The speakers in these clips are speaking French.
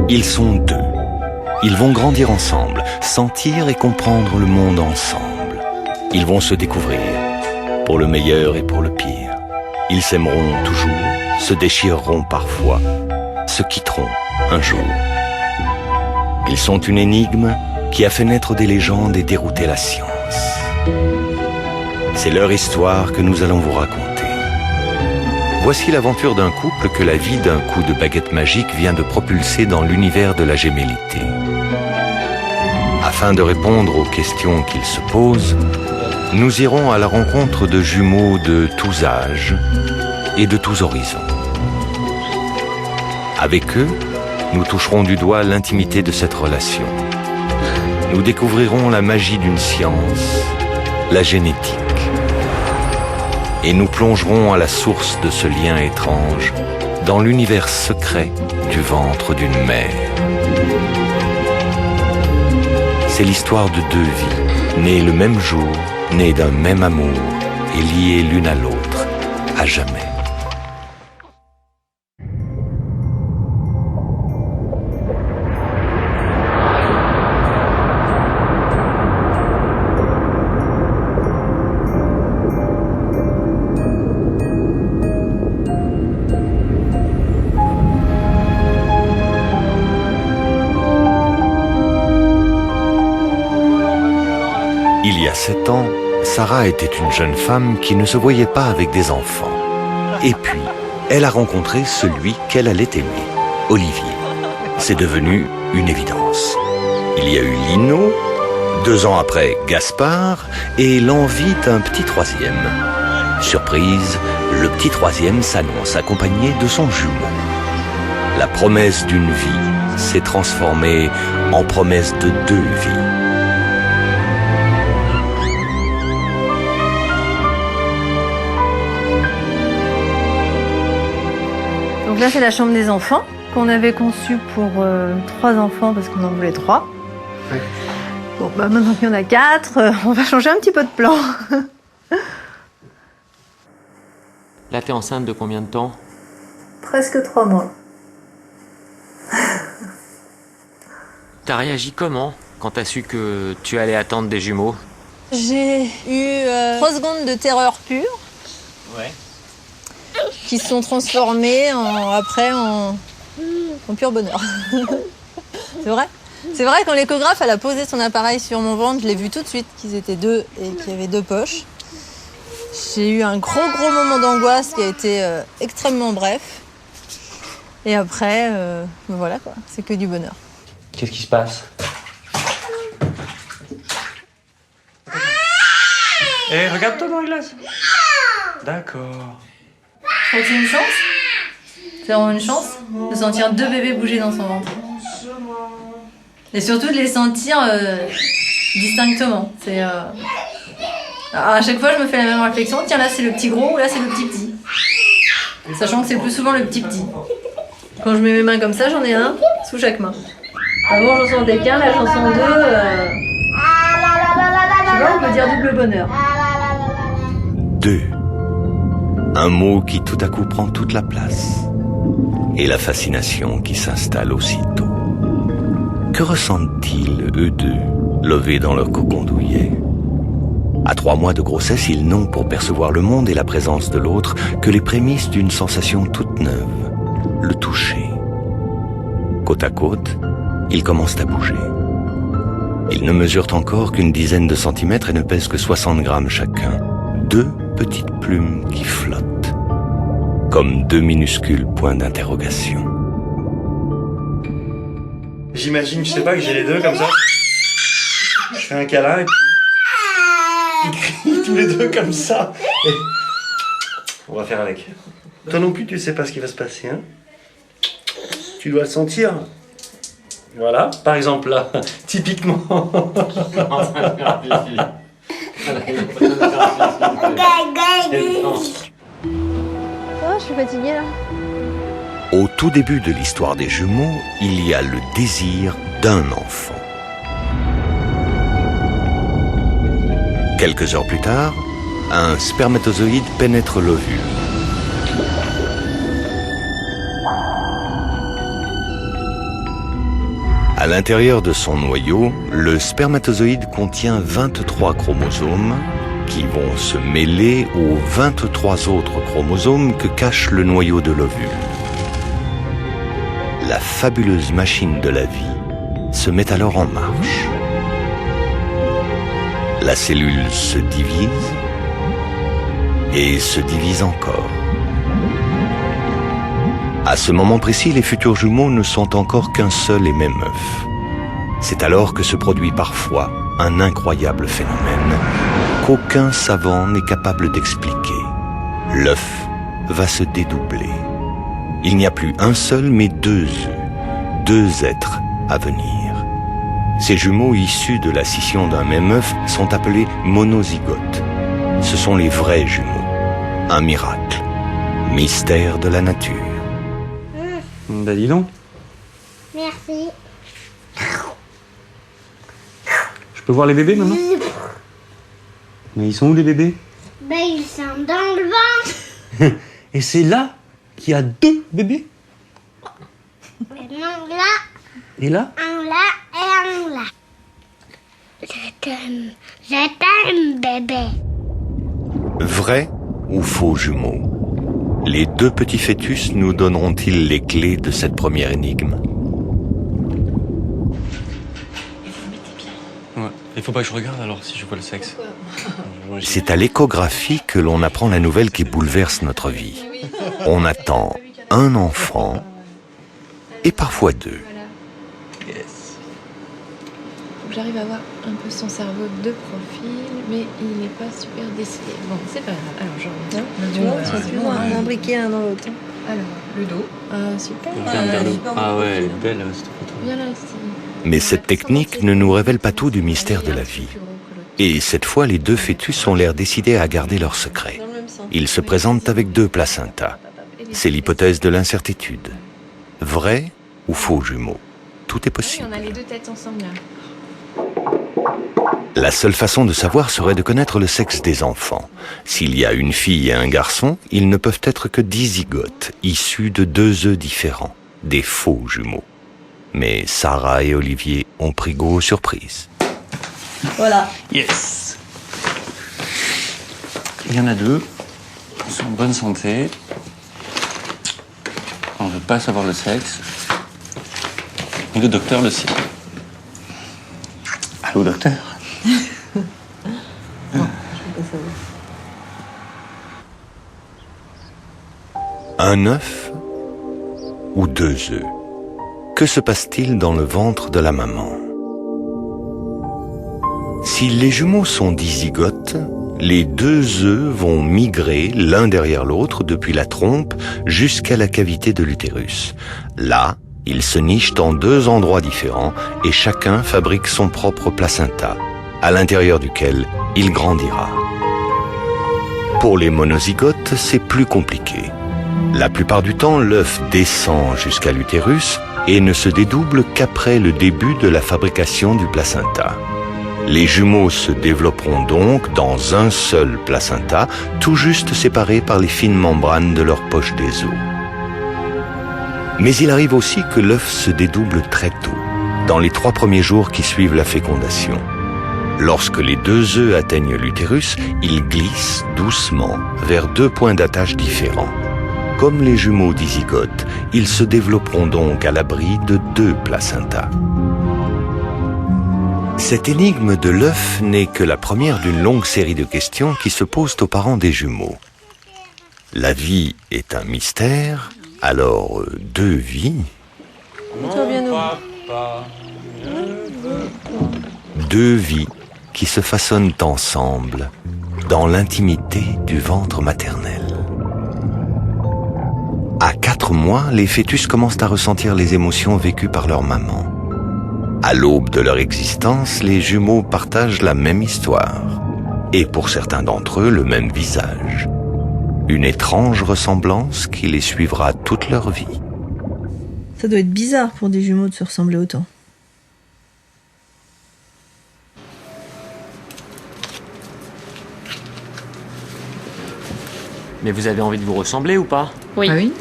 Ils sont deux. Ils vont grandir ensemble, sentir et comprendre le monde ensemble. Ils vont se découvrir, pour le meilleur et pour le pire. Ils s'aimeront toujours, se déchireront parfois, se quitteront un jour. Ils sont une énigme qui a fait naître des légendes et dérouté la science. C'est leur histoire que nous allons vous raconter. Voici l'aventure d'un couple que la vie d'un coup de baguette magique vient de propulser dans l'univers de la gémellité. Afin de répondre aux questions qu'ils se posent, nous irons à la rencontre de jumeaux de tous âges et de tous horizons. Avec eux, nous toucherons du doigt l'intimité de cette relation. Nous découvrirons la magie d'une science, la génétique. Et nous plongerons à la source de ce lien étrange, dans l'univers secret du ventre d'une mère. C'est l'histoire de deux vies, nées le même jour, nées d'un même amour et liées l'une à l'autre, à jamais. Il y a 7 ans, Sarah était une jeune femme qui ne se voyait pas avec des enfants. Et puis, elle a rencontré celui qu'elle allait aimer, Olivier. C'est devenu une évidence. Il y a eu Lino, 2 ans après Gaspard, et l'envie d'un petit troisième. Surprise, le petit troisième s'annonce accompagné de son jumeau. La promesse d'une vie s'est transformée en promesse de 2 vies. Donc là, c'est la chambre des enfants qu'on avait conçue pour 3 enfants parce qu'on en voulait 3. Oui. Bon, bah maintenant qu'il y en a 4, on va changer un petit peu de plan. Là, t'es enceinte de combien de temps? Presque 3 mois. T'as réagi comment quand t'as su que tu allais attendre des jumeaux? J'ai eu 3 secondes de terreur pure. Ouais. Qui se sont transformées après en pur bonheur. C'est vrai. C'est vrai, quand l'échographe elle a posé son appareil sur mon ventre, je l'ai vu tout de suite qu'ils étaient 2 et qu'il y avait 2 poches. J'ai eu un gros moment d'angoisse qui a été extrêmement bref. Et après, voilà quoi, c'est que du bonheur. Qu'est-ce qui se passe? Eh, regarde-toi dans la glace. D'accord. Je crois que c'est une chance. C'est vraiment une chance de sentir 2 bébés bouger dans son ventre. Et surtout de les sentir distinctement. À chaque fois, je me fais la même réflexion. Tiens, là, c'est le petit gros ou là, c'est le petit. Sachant que c'est plus souvent le petit. Quand je mets mes mains comme ça, j'en ai un sous chaque main. Avant, j'en sentais qu'un, là, j'en sens 2. Tu vois, on peut dire double bonheur. 2. Un mot qui tout à coup prend toute la place. Et la fascination qui s'installe aussitôt. Que ressentent-ils, eux deux, levés dans leur cocon douillet? À 3 mois de grossesse, ils n'ont pour percevoir le monde et la présence de l'autre que les prémices d'une sensation toute neuve, le toucher. Côte à côte, ils commencent à bouger. Ils ne mesurent encore qu'une dizaine de centimètres et ne pèsent que 60 grammes chacun. 2 petites plumes qui flottent, comme 2 minuscules points d'interrogation. J'imagine, je sais pas, que j'ai les 2 comme ça. Je fais un câlin et puis ils crient tous les 2 comme ça. Et on va faire avec. Toi non plus, tu sais pas ce qui va se passer, hein? Tu dois le sentir. Voilà, par exemple là, typiquement. Oh, je suis fatiguée là. Au tout début de l'histoire des jumeaux, il y a le désir d'un enfant. Quelques heures plus tard, un spermatozoïde pénètre l'ovule. À l'intérieur de son noyau, le spermatozoïde contient 23 chromosomes qui vont se mêler aux 23 autres chromosomes que cache le noyau de l'ovule. La fabuleuse machine de la vie se met alors en marche. La cellule se divise et se divise encore. À ce moment précis, les futurs jumeaux ne sont encore qu'un seul et même œuf. C'est alors que se produit parfois un incroyable phénomène qu'aucun savant n'est capable d'expliquer. L'œuf va se dédoubler. Il n'y a plus un seul mais deux œufs, deux êtres à venir. Ces jumeaux issus de la scission d'un même œuf sont appelés monozygotes. Ce sont les vrais jumeaux. Un miracle. Mystère de la nature. Bah dis donc. Merci. Je peux voir les bébés maintenant? Mais ils sont où les bébés? Ben, ils sont dans le ventre. Et c'est là qu'il y a deux bébés? Non, là, Et là? un là et un là. Je t'aime, bébé. Vrais ou faux jumeaux? Les deux petits fœtus nous donneront-ils les clés de cette première énigme? Ouais. Il faut pas que je regarde alors si je vois le sexe. C'est à l'échographie que l'on apprend la nouvelle qui bouleverse notre vie. On attend un enfant et parfois deux. Faut que j'arrive à voir un peu son cerveau de profil, mais il n'est pas super décidé. Bon, c'est pas grave. Alors, je reviens. Tu vois, ils sont plus loin, un imbriqué un dans l'autre. Alors, le dos. Ah, super. Ah ouais, elle est belle cette photo. Bien là, Steve. Mais cette technique ne nous révèle pas tout du mystère de la vie. Et cette fois, les deux fœtus ont l'air décidés à garder leur secret. Dans le même sens. Ils se présentent avec deux placentas. C'est l'hypothèse de l'incertitude. Vrai ou faux jumeaux? Tout est Oui, possible. on a les deux têtes ensemble là. La seule façon de savoir serait de connaître le sexe des enfants. S'il y a une fille et un garçon, ils ne peuvent être que dizygotes, issus de deux œufs différents, des faux jumeaux. Mais Sarah et Olivier ont pris goût aux surprises. Voilà. Yes. Il y en a deux. Ils sont en bonne santé. On ne veut pas savoir le sexe. Et le docteur le sait. Allô, docteur? Un œuf ou deux œufs? Que se passe-t-il dans le ventre de la maman? Si les jumeaux sont dizygotes, les deux œufs vont migrer l'un derrière l'autre depuis la trompe jusqu'à la cavité de l'utérus. Là, ils se nichent en deux endroits différents et chacun fabrique son propre placenta, à l'intérieur duquel il grandira. Pour les monozygotes, c'est plus compliqué. La plupart du temps, l'œuf descend jusqu'à l'utérus et ne se dédouble qu'après le début de la fabrication du placenta. Les jumeaux se développeront donc dans un seul placenta, tout juste séparés par les fines membranes de leur poche des os. Mais il arrive aussi que l'œuf se dédouble très tôt, dans les 3 premiers jours qui suivent la fécondation. Lorsque les deux œufs atteignent l'utérus, ils glissent doucement vers 2 points d'attache différents. Comme les jumeaux dizygotes, ils se développeront donc à l'abri de 2 placentas. Cette énigme de l'œuf n'est que la première d'une longue série de questions qui se posent aux parents des jumeaux. La vie est un mystère, alors 2 vies? Deux vies qui se façonnent ensemble dans l'intimité du ventre maternel. À 4 mois, les fœtus commencent à ressentir les émotions vécues par leur maman. À l'aube de leur existence, les jumeaux partagent la même histoire. Et pour certains d'entre eux, le même visage. Une étrange ressemblance qui les suivra toute leur vie. Ça doit être bizarre pour des jumeaux de se ressembler autant. Mais vous avez envie de vous ressembler ou pas? Oui, Ah oui?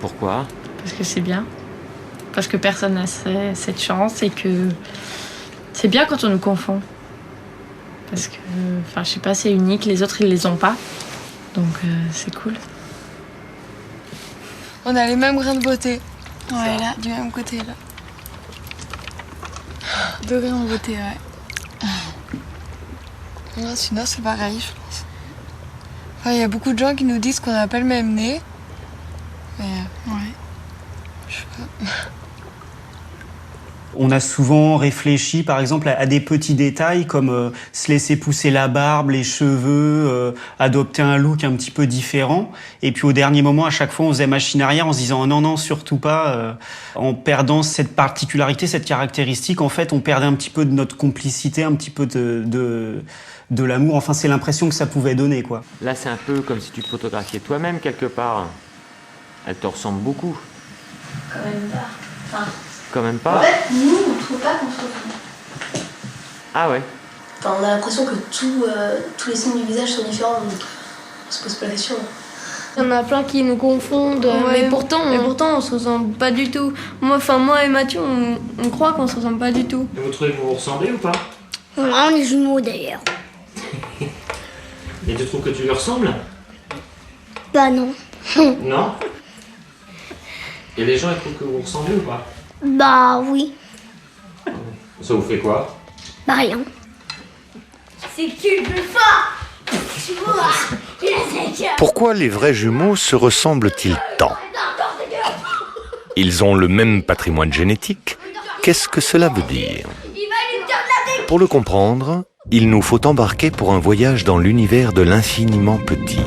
Pourquoi? parce que c'est bien. parce que personne n'a cette chance et que c'est bien quand on nous confond. Parce que, enfin, je sais pas, c'est unique, les autres ils les ont pas. Donc c'est cool. On a les mêmes grains de beauté. Ouais, là, du même côté, là. 2 grains de beauté, ouais. Non, sinon, c'est pareil, je pense. Enfin, il y a beaucoup de gens qui nous disent qu'on n'a pas le même nez. Mais, ouais. Je sais pas. On a souvent réfléchi, par exemple, à des petits détails comme se laisser pousser la barbe, les cheveux, adopter un look un petit peu différent. Et puis au dernier moment, à chaque fois, on faisait machine arrière en se disant non, surtout pas. En perdant cette particularité, cette caractéristique, en fait, on perdait un petit peu de notre complicité, un petit peu de l'amour. Enfin, c'est l'impression que ça pouvait donner, quoi. Là, c'est un peu comme si tu te photographiais toi-même quelque part. Elle te ressemble beaucoup. Quand même pas. Enfin, Quand même pas. en fait, nous, on trouve pas qu'on se ressemble. Ah ouais. Enfin, on a l'impression que tous les signes du visage sont différents, donc on se pose pas la question. Il y en a plein qui nous confondent, mais pourtant on se ressemble pas du tout. Moi et Mathieu, on croit qu'on se ressemble pas du tout. Et vous trouvez que vous vous ressemblez ou pas? On est jumeaux d'ailleurs. Et tu trouves que tu lui ressembles? Bah non. Non. Et les gens ils trouvent que vous ressemblez ou pas? Bah oui. Ça vous fait quoi? Bah rien. C'est que tu es le plus fort. Tu vois, il a 5 heures. Pourquoi les vrais jumeaux se ressemblent-ils tant? Ils ont le même patrimoine génétique. Qu'est-ce que cela veut dire? Pour le comprendre, il nous faut embarquer pour un voyage dans l'univers de l'infiniment petit.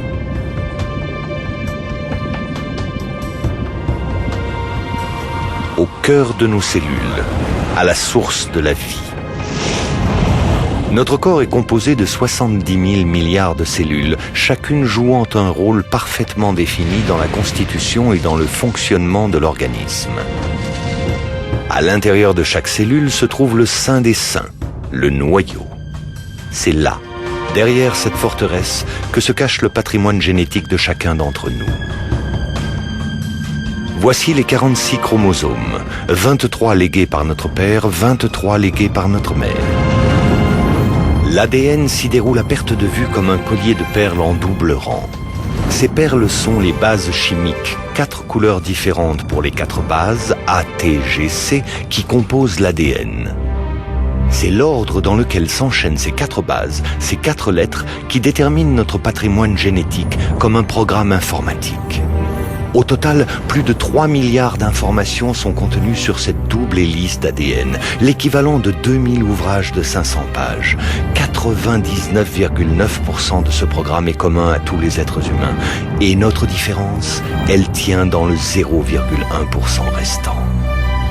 Au cœur de nos cellules, à la source de la vie. Notre corps est composé de 70 000 milliards de cellules, chacune jouant un rôle parfaitement défini dans la constitution et dans le fonctionnement de l'organisme. À l'intérieur de chaque cellule se trouve le saint des saints, le noyau. C'est là, derrière cette forteresse, que se cache le patrimoine génétique de chacun d'entre nous. Voici les 46 chromosomes, 23 légués par notre père, 23 légués par notre mère. L'ADN s'y déroule à perte de vue comme un collier de perles en double rang. Ces perles sont les bases chimiques, 4 couleurs différentes pour les 4 bases, A, T, G, C, qui composent l'ADN. C'est l'ordre dans lequel s'enchaînent ces 4 bases, ces 4 lettres, qui déterminent notre patrimoine génétique comme un programme informatique. Au total, plus de 3 milliards d'informations sont contenues sur cette double hélice d'ADN, l'équivalent de 2000 ouvrages de 500 pages. 99,9% de ce programme est commun à tous les êtres humains. Et notre différence, elle tient dans le 0,1% restant.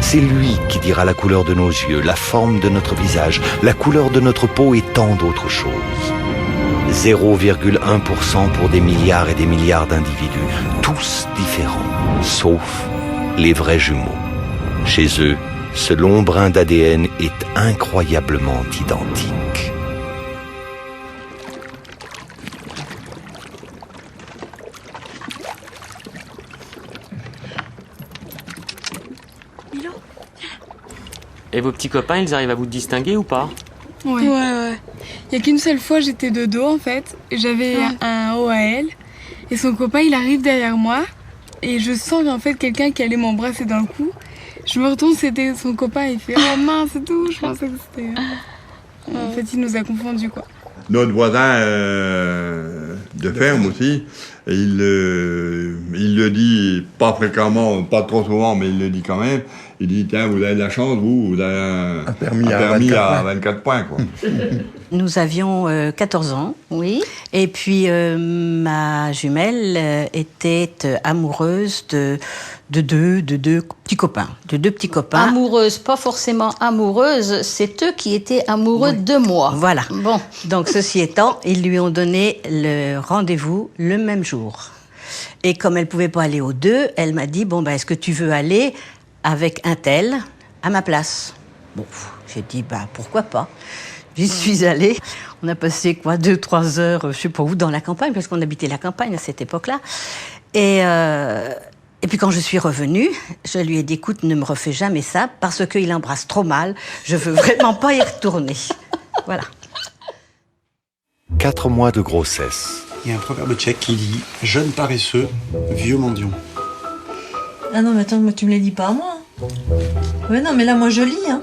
C'est lui qui dira la couleur de nos yeux, la forme de notre visage, la couleur de notre peau et tant d'autres choses. 0,1% pour des milliards et des milliards d'individus, tous différents, sauf les vrais jumeaux. Chez eux, ce long brin d'ADN est incroyablement identique. Et vos petits copains, ils arrivent à vous distinguer ou pas? Ouais. Il y a qu'une seule fois, j'étais de dos en fait. J'avais un OAL et son copain, il arrive derrière moi et je sens en fait quelqu'un qui allait m'embrasser d'un coup. Je me retourne, c'était son copain. Il fait oh mince, c'est tout. Je pensais que c'était. En fait, il nous a confondus quoi. Notre voisin de ferme aussi, il le dit pas fréquemment, pas trop souvent, mais il le dit quand même. Il dit tiens, vous avez de la chance, vous avez un permis à 24 points quoi. Nous avions 14 ans, oui. Et puis ma jumelle était amoureuse de deux petits copains. Amoureuse, pas forcément amoureuse, c'est eux qui étaient amoureux de moi. Voilà. Bon. Donc ceci étant, ils lui ont donné le rendez-vous le même jour. Et comme elle pouvait pas aller aux deux, elle m'a dit bon est-ce que tu veux aller avec un tel à ma place? Bon, j'ai dit pourquoi pas. J'y suis allée. On a passé 2-3 heures, je sais pas où, dans la campagne, parce qu'on habitait la campagne à cette époque-là. Et puis puis quand je suis revenue, je lui ai dit, écoute, ne me refais jamais ça parce qu'il embrasse trop mal. Je veux vraiment pas y retourner. Voilà. 4 mois de grossesse. Il y a un proverbe tchèque qui dit « jeune paresseux, vieux mendiant ». Ah non, mais attends, moi, tu me les dis pas à moi. Ouais, non, mais là, moi, je lis, hein.